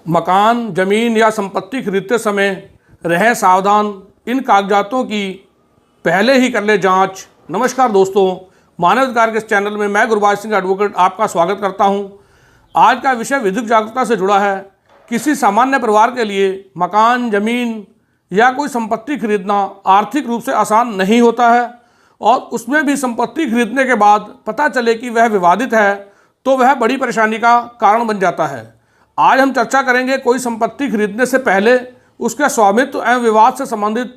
मकान, ज़मीन या संपत्ति खरीदते समय रहें सावधान, इन कागजातों की पहले ही कर ले जांच। नमस्कार दोस्तों, मानव अधिकार के इस चैनल में मैं गुरबाज सिंह एडवोकेट आपका स्वागत करता हूं। आज का विषय विधिक जागरूकता से जुड़ा है। किसी सामान्य परिवार के लिए मकान, ज़मीन या कोई संपत्ति खरीदना आर्थिक रूप से आसान नहीं होता है, और उसमें भी संपत्ति खरीदने के बाद पता चले कि वह विवादित है तो वह बड़ी परेशानी का कारण बन जाता है। आज हम चर्चा करेंगे कोई संपत्ति खरीदने से पहले उसके स्वामित्व एवं विवाद से संबंधित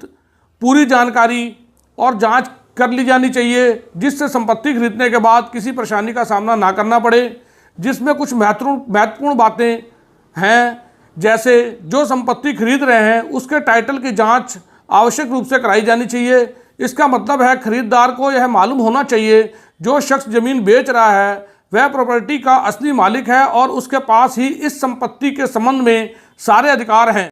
पूरी जानकारी और जांच कर ली जानी चाहिए, जिससे संपत्ति खरीदने के बाद किसी परेशानी का सामना ना करना पड़े। जिसमें कुछ महत्वपूर्ण बातें हैं, जैसे जो संपत्ति खरीद रहे हैं उसके टाइटल की जांच आवश्यक रूप से कराई जानी चाहिए। इसका मतलब है खरीदार को यह मालूम होना चाहिए जो शख्स ज़मीन बेच रहा है वह प्रॉपर्टी का असली मालिक है और उसके पास ही इस संपत्ति के संबंध में सारे अधिकार हैं।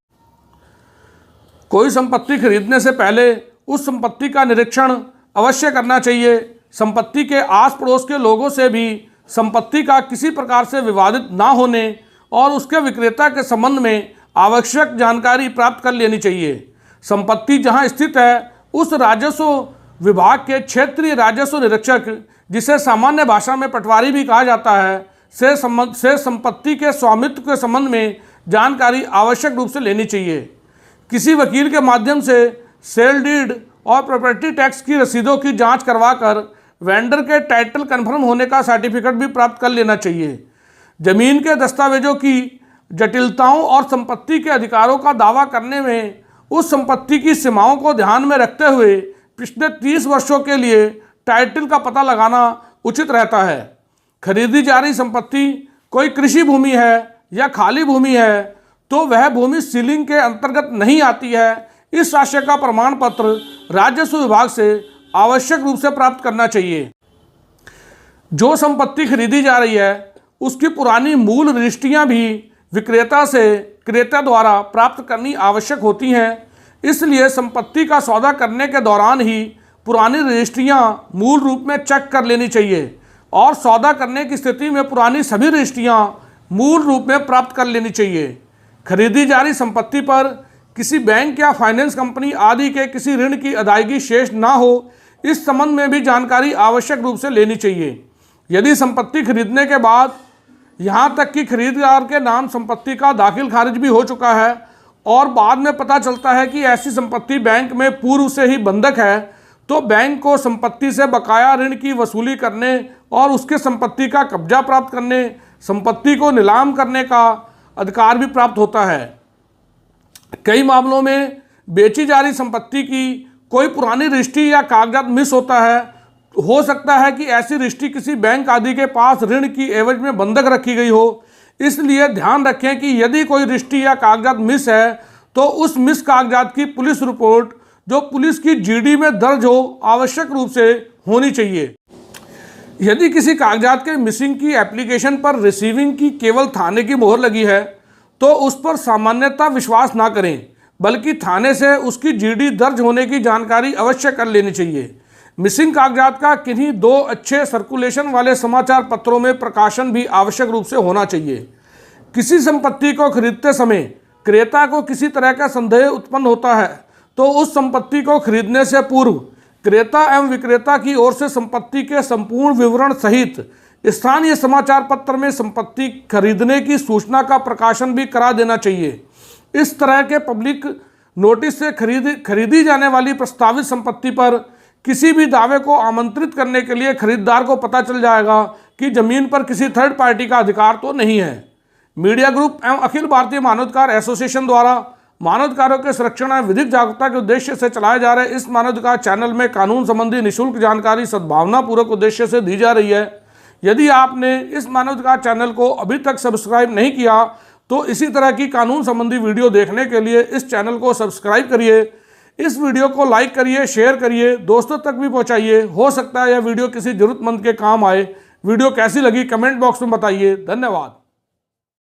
कोई संपत्ति खरीदने से पहले उस संपत्ति का निरीक्षण अवश्य करना चाहिए। संपत्ति के आस पड़ोस के लोगों से भी संपत्ति का किसी प्रकार से विवादित ना होने और उसके विक्रेता के संबंध में आवश्यक जानकारी प्राप्त कर लेनी चाहिए। संपत्ति जहां स्थित है उस राजस्व विभाग के क्षेत्रीय राजस्व निरीक्षक, जिसे सामान्य भाषा में पटवारी भी कहा जाता है, से संपत्ति के स्वामित्व के संबंध में जानकारी आवश्यक रूप से लेनी चाहिए। किसी वकील के माध्यम से सेल डीड और प्रॉपर्टी टैक्स की रसीदों की जांच करवाकर वेंडर के टाइटल कन्फर्म होने का सर्टिफिकेट भी प्राप्त कर लेना चाहिए। जमीन के दस्तावेजों की जटिलताओं और संपत्ति के अधिकारों का दावा करने में उस संपत्ति की सीमाओं को ध्यान में रखते हुए पिछले 30 वर्षों के लिए टाइटल का पता लगाना उचित रहता है। खरीदी जा रही संपत्ति कोई कृषि भूमि है या खाली भूमि है तो वह भूमि सीलिंग के अंतर्गत नहीं आती है। इस आशय का प्रमाण पत्र राजस्व विभाग से आवश्यक रूप से प्राप्त करना चाहिए। जो संपत्ति खरीदी जा रही है उसकी पुरानी मूल रजिस्ट्रियां भी विक्रेता से क्रेता द्वारा प्राप्त करनी आवश्यक होती हैं। इसलिए संपत्ति का सौदा करने के दौरान ही पुरानी रजिस्ट्रियां मूल रूप में चेक कर लेनी चाहिए और सौदा करने की स्थिति में पुरानी सभी रजिस्ट्रियां मूल रूप में प्राप्त कर लेनी चाहिए। खरीदी जा रही संपत्ति पर किसी बैंक या फाइनेंस कंपनी आदि के किसी ऋण की अदायगी शेष ना हो, इस संबंध में भी जानकारी आवश्यक रूप से लेनी चाहिए। यदि संपत्ति खरीदने के बाद यहाँ तक कि खरीदार के नाम संपत्ति का दाखिल खारिज भी हो चुका है और बाद में पता चलता है कि ऐसी संपत्ति बैंक में पूर्व से ही बंधक है, तो बैंक को संपत्ति से बकाया ऋण की वसूली करने और उसके संपत्ति का कब्जा प्राप्त करने, संपत्ति को नीलाम करने का अधिकार भी प्राप्त होता है। कई मामलों में बेची जा रही संपत्ति की कोई पुरानी रजिस्ट्री या कागजात मिस होता है। हो सकता है कि ऐसी रजिस्ट्री किसी बैंक आदि के पास ऋण की एवज में बंधक रखी गई हो। इसलिए ध्यान रखें कि यदि कोई रजिस्ट्री या कागजात मिस है तो उस मिस कागजात की पुलिस रिपोर्ट जो पुलिस की जीडी में दर्ज हो आवश्यक रूप से होनी चाहिए। यदि किसी कागजात के मिसिंग की एप्लीकेशन पर रिसीविंग की केवल थाने की मोहर लगी है तो उस पर सामान्यतः विश्वास ना करें, बल्कि थाने से उसकी जीडी दर्ज होने की जानकारी अवश्य कर लेनी चाहिए। मिसिंग कागजात का किन्हीं 2 अच्छे सर्कुलेशन वाले समाचार पत्रों में प्रकाशन भी आवश्यक रूप से होना चाहिए। किसी संपत्ति को खरीदते समय क्रेता को किसी तरह का संदेह उत्पन्न होता है तो उस संपत्ति को खरीदने से पूर्व क्रेता एवं विक्रेता की ओर से संपत्ति के संपूर्ण विवरण सहित स्थानीय समाचार पत्र में संपत्ति खरीदने की सूचना का प्रकाशन भी करा देना चाहिए। इस तरह के पब्लिक नोटिस से खरीदी जाने वाली प्रस्तावित संपत्ति पर किसी भी दावे को आमंत्रित करने के लिए खरीदार को पता चल जाएगा कि जमीन पर किसी थर्ड पार्टी का अधिकार तो नहीं है। मीडिया ग्रुप एवं अखिल भारतीय मानवाधिकार एसोसिएशन द्वारा मानवाधिकारों के संरक्षण एवं विधिक जागरूकता के उद्देश्य से चलाए जा रहे इस मानवाधिकार चैनल में कानून संबंधी निःशुल्क जानकारी सद्भावनापूर्वक उद्देश्य से दी जा रही है। यदि आपने इस मानवाधिकार चैनल को अभी तक सब्सक्राइब नहीं किया तो इसी तरह की कानून संबंधी वीडियो देखने के लिए इस चैनल को सब्सक्राइब करिए। इस वीडियो को लाइक करिए, शेयर करिए, दोस्तों तक भी पहुंचाइए। हो सकता है यह वीडियो किसी जरूरतमंद के काम आए। वीडियो कैसी लगी कमेंट बॉक्स में बताइए। धन्यवाद।